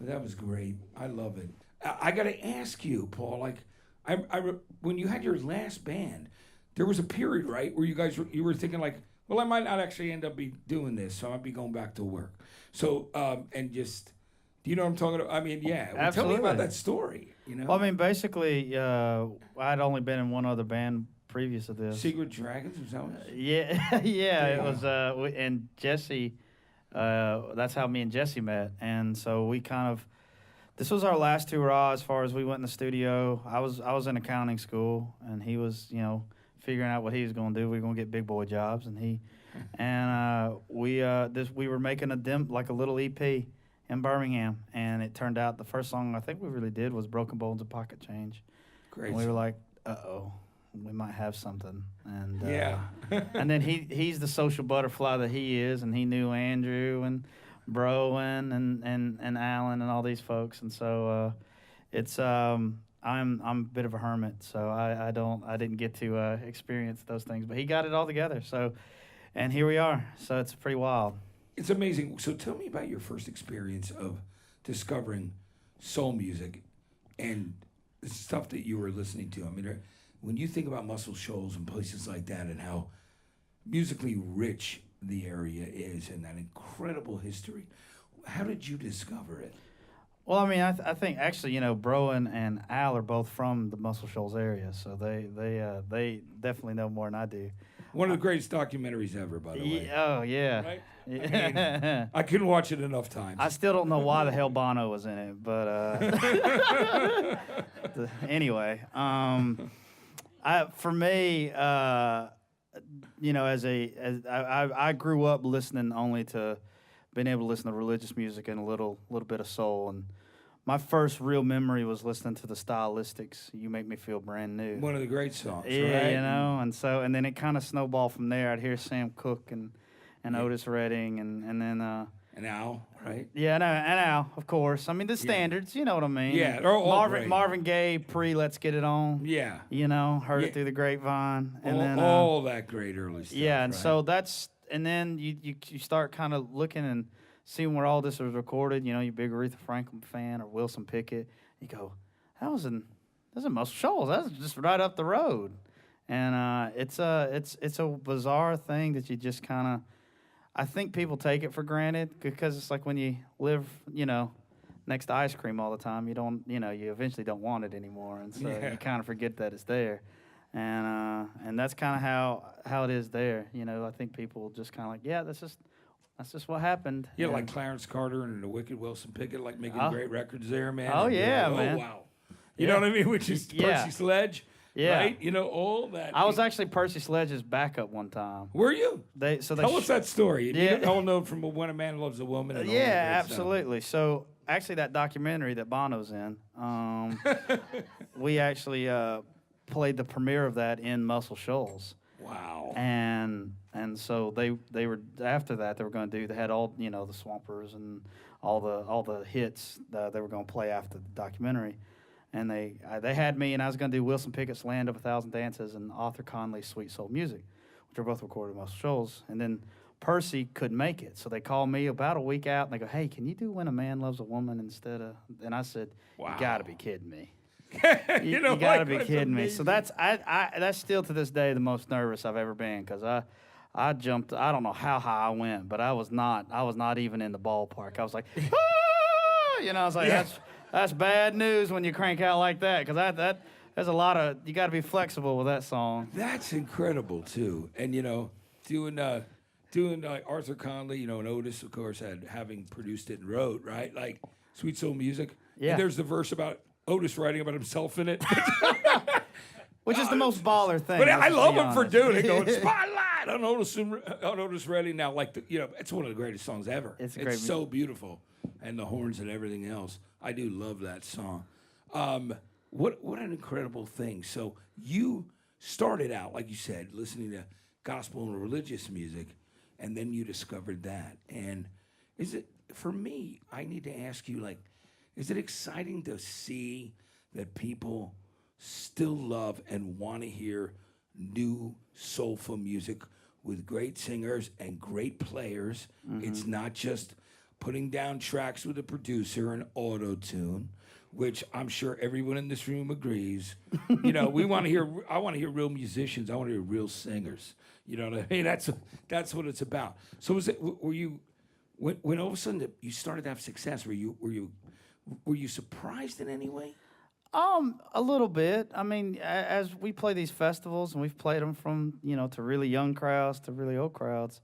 That was great. I love it. I got to ask you, Paul. Like, when you had your last band, there was a period, right, where you were thinking like, well, I might not actually end up be doing this, so I'll be going back to work. So and just, do you know what I'm talking about? I mean, yeah. Well, tell me about that story. You know. Well, I mean, basically, I'd only been in one other band previous to this. Secret Dragons was that one? Yeah, yeah. It was, and Jesse. That's how me and Jesse met, and so we kind of. This was our last hurrah as far as we went in the studio. I was in accounting school, and he was, figuring out what he was going to do. We were going to get big boy jobs, and we were making a little EP in Birmingham, and it turned out the first song I think we really did was Broken Bones and Pocket Change. Great. And we were like, uh-oh, we might have something. And yeah. And then he's the social butterfly that he is, and he knew Andrew and Broen and Alan and all these folks, and so it's I'm a bit of a hermit, so I didn't get to experience those things, but he got it all together. So, and here we are. So it's pretty wild. It's amazing. So tell me about your first experience of discovering soul music and the stuff that you were listening to. I mean, when you think about Muscle Shoals and places like that and how musically rich the area is and that incredible history, how did you discover it? Well, I mean, I think actually, Broen and Al are both from the Muscle Shoals area, so they definitely know more than I do. One of the greatest documentaries ever, by the way. Oh, yeah. Right? I mean, I couldn't watch it enough times. I still don't know why the hell Bono was in it, but anyway, for me, I grew up listening only to being able to listen to religious music and a little bit of soul, and my first real memory was listening to the Stylistics. You Make Me Feel Brand New. One of the great songs, yeah, right? And then it kind of snowballed from there. I'd hear Sam Cooke and Otis Redding and then and Al, right? Yeah, and Al, of course. I mean, the standards, you know what I mean. Yeah, they're all Marvin Gaye, Let's Get It On. Yeah. Heard it through the grapevine. And all that great early stuff. Yeah, and right? so and then you start kind of looking and seeing where all this was recorded. You're a big Aretha Franklin fan or Wilson Pickett. You go, that was in Muscle Shoals. That's just right up the road. And it's a bizarre thing that you just kind of, I think people take it for granted because it's like when you live, next to ice cream all the time, you don't, you eventually don't want it anymore, and so you kind of forget that it's there, and that's kind of how it is there. I think people just kind of like, yeah, that's just what happened. Yeah, like Clarence Carter and the Wicked Wilson Pickett, like making great records there, man. Oh, yeah, like, man. Oh, wow. You know what I mean? Which is Percy Sledge. Yeah. Right? All that. I was actually Percy Sledge's backup one time. Were you? Tell us that story. Yeah. You all know from When a Man Loves a Woman. And absolutely. So actually that documentary that Bono's in, we actually played the premiere of that in Muscle Shoals. Wow. And so they were, after that they were going to they had all, the Swampers and all the hits that they were going to play after the documentary. And they had me, and I was going to do Wilson Pickett's Land of a Thousand Dances and Arthur Conley's Sweet Soul Music, which are both recorded in Muscle Shoals. And then Percy couldn't make it, so they called me about a week out, and they go, "Hey, can you do When a Man Loves a Woman instead of?" And I said, wow. "You got to be kidding me! you got to be kidding me!" So that's still to this day the most nervous I've ever been, because I jumped. I don't know how high I went, but I was not even in the ballpark. I was like, ah! I was like, That's bad news when you crank out like that, because there's a lot of, you got to be flexible with that song. That's incredible too, and doing Arthur Conley, and Otis, of course, having produced it and wrote, right, like Sweet Soul Music. Yeah. And there's the verse about Otis writing about himself in it, which is the most baller thing. But I love him for doing it. Going spotlight on Otis Redding. Now, like it's one of the greatest songs ever. It's so beautiful, and the horns and everything else. I do love that song. What an incredible thing. So you started out, like you said, listening to gospel and religious music, and then you discovered that. And is it, for me, I need to ask you, like, is it exciting to see that people still love and want to hear new soulful music with great singers and great players? Mm-hmm. It's not just putting down tracks with a producer and auto-tune, which I'm sure everyone in this room agrees. You know, I want to hear real musicians. I want to hear real singers. You know what I mean? That's what it's about. So were you when all of a sudden you started to have success? Were you surprised in any way? A little bit. I mean, as we play these festivals, and we've played them from, to really young crowds to really old crowds,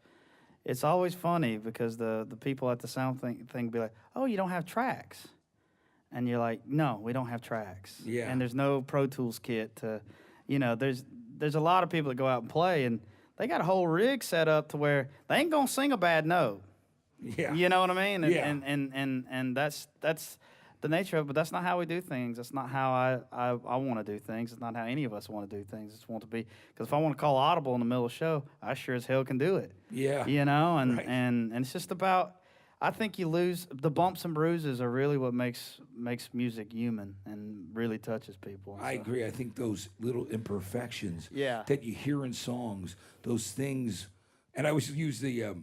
it's always funny because the people at the sound thing be like, "Oh, you don't have tracks," and you're like, "No, we don't have tracks." Yeah. And there's no Pro Tools kit to, there's a lot of people that go out and play, and they got a whole rig set up to where they ain't gonna sing a bad note. Yeah. You know what I mean? And, Yeah. and that's the nature of it, but that's not how we do things. That's not how I want to do things. It's not how any of us want to do things. It's want to be, because if I want to call audible in the middle of the show, I sure as hell can do it. Yeah. And Right. and it's just about, I think you lose the bumps and bruises are really what makes music human and really touches people. I agree. I think those little imperfections Yeah. that you hear in songs, those things, and I always use the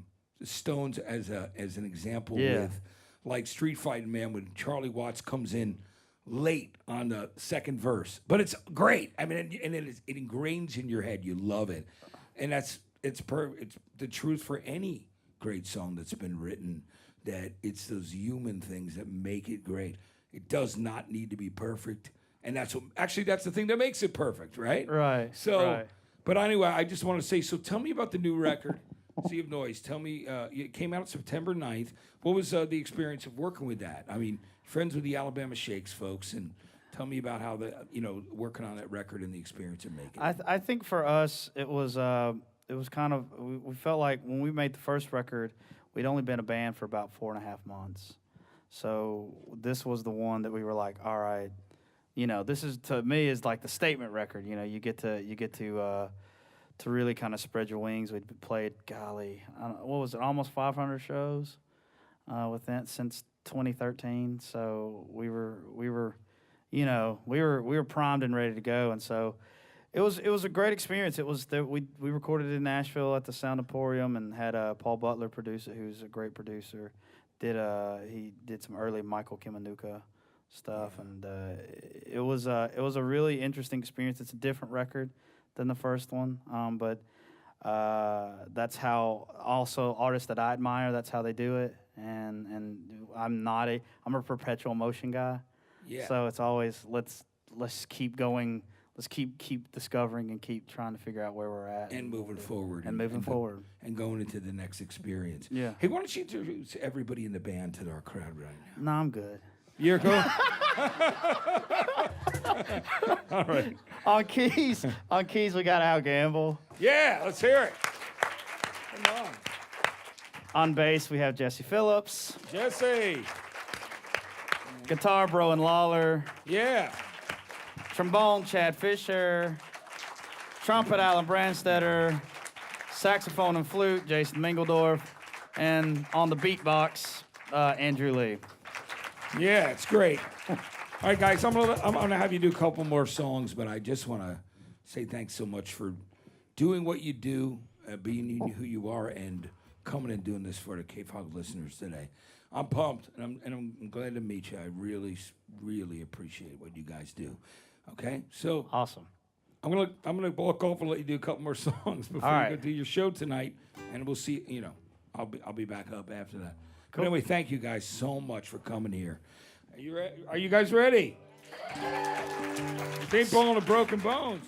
Stones as an example Yeah. with, like, Street Fighting Man when Charlie Watts comes in late on the second verse, but it's great. I mean, and it ingrains in your head. You love it, and it's the truth for any great song that's been written. That it's those human things that make it great. It does not need to be perfect, and that's the thing that makes it perfect, right? Right. So, right. but anyway, I just want to say. So, tell me about the new record. Sea of Noise. Tell me, it came out September 9th. What was the experience of working with that? I mean, friends with the Alabama Shakes folks, and tell me about how working on that record and the experience of making it. I think for us it was kind of, we felt like when we made the first record, we'd only been a band for about 4.5 months. So this was the one that we were like, all right, this is, to me, is like the statement record. You get to really kind of spread your wings. We'd played, golly, what was it, almost 500 shows with that since 2013. So we were primed and ready to go. And so it was a great experience. It was that we recorded in Nashville at the Sound Emporium and had Paul Butler produce it, who's a great producer. He did some early Michael Kiwanuka stuff, and it was a really interesting experience. It's a different record than the first one, but that's how also artists that I admire, that's how they do it, and I'm a perpetual motion guy. Yeah. So it's always let's keep going, let's keep discovering and keep trying to figure out where we're at And moving forward. and moving forward. And going into the next experience. Yeah. Hey, why don't you introduce everybody in the band to our crowd right now? No, I'm good. You're cool? All right. On keys, we got Al Gamble. Yeah, let's hear it. Come on. On bass, we have Jesse Phillips. Jesse. Guitar, Broen Lawler. Yeah. Trombone, Chad Fisher. Trumpet, Alan Brandstetter. Saxophone and flute, Jason Mingledorf. And on the beatbox, Andrew Lee. Yeah, it's great. All right, guys, I'm gonna have you do a couple more songs, but I just want to say thanks so much for doing what you do, being who you are, and coming and doing this for the KFOG listeners today. I'm pumped, and I'm glad to meet you. I really, really appreciate what you guys do. Okay, so Awesome. I'm gonna walk off and let you do a couple more songs before All right. you go do your show tonight, and we'll see. I'll be back up after that. Cool. But anyway, thank you guys so much for coming here. Are you guys ready? Paintball and Broken Bones.